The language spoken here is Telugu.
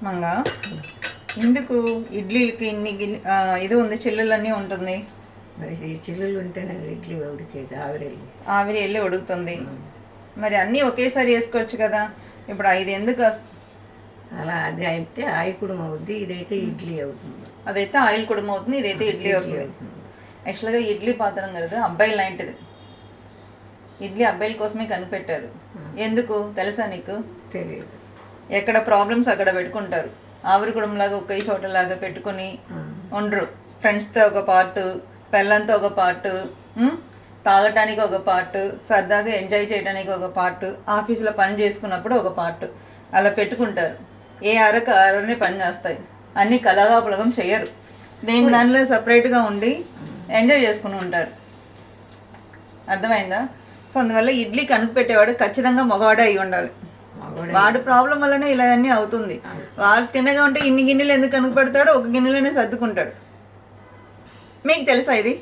మంగ ఎందుకు ఇడ్లీలకి ఇన్ని ఇది ఉంది, చిల్లులన్నీ ఉంటుంది. మరి ఈ చిల్లులు ఉంటేనే ఇడ్లీ ఉడికేది, ఆవిరి వెళ్ళి ఉడుకుతుంది. మరి అన్నీ ఒకేసారి వేసుకోవచ్చు కదా. ఇప్పుడు 5 ఎందుకు అలా? అది అయితే ఆయిల్ కుడుమ అవుద్ది, ఇదైతే ఇడ్లీ అవుతుంది. అదైతే ఆయిల్ కుడుమ అవుతుంది, ఇదైతే ఇడ్లీ అవుతుంది. యాక్చువల్గా ఇడ్లీ పాత్రం కదా అబ్బాయిల లాంటిది. ఇడ్లీ అబ్బాయిల కోసమే కనిపెట్టారు. ఎందుకు తెలుసా నీకు? తెలియదు. ఎక్కడ ప్రాబ్లమ్స్ అక్కడ పెట్టుకుంటారు. ఆవిరి కుడంలాగా ఒకే చోటలాగా పెట్టుకుని ఉండరు. ఫ్రెండ్స్తో ఒక పార్టు, పెళ్ళంతో ఒక పార్టు, తాగటానికి ఒక పార్టు, సరదాగా ఎంజాయ్ చేయడానికి ఒక పార్టు, ఆఫీసులో పని చేసుకున్నప్పుడు ఒక పార్టు, అలా పెట్టుకుంటారు. ఏ అరనే పని చేస్తాయి. అన్నీ కలగాపులగం చేయరు. దేని దానిలో సపరేట్గా ఉండి ఎంజాయ్ చేసుకుని ఉంటారు. అర్థమైందా? సో అందువల్ల ఇడ్లీకి కనుక పెట్టేవాడు ఖచ్చితంగా మగవాడే అయి ఉండాలి. వాడి ప్రాబ్లం వల్లనే ఇలా అన్నీ అవుతుంది. వాళ్ళు తినగా ఉంటే ఇన్ని గిన్నెలు ఎందుకు కనుక పెడతాడో ఒక గిన్నెలోనే సర్దుకుంటాడు. మీకు తెలుసా ఇది?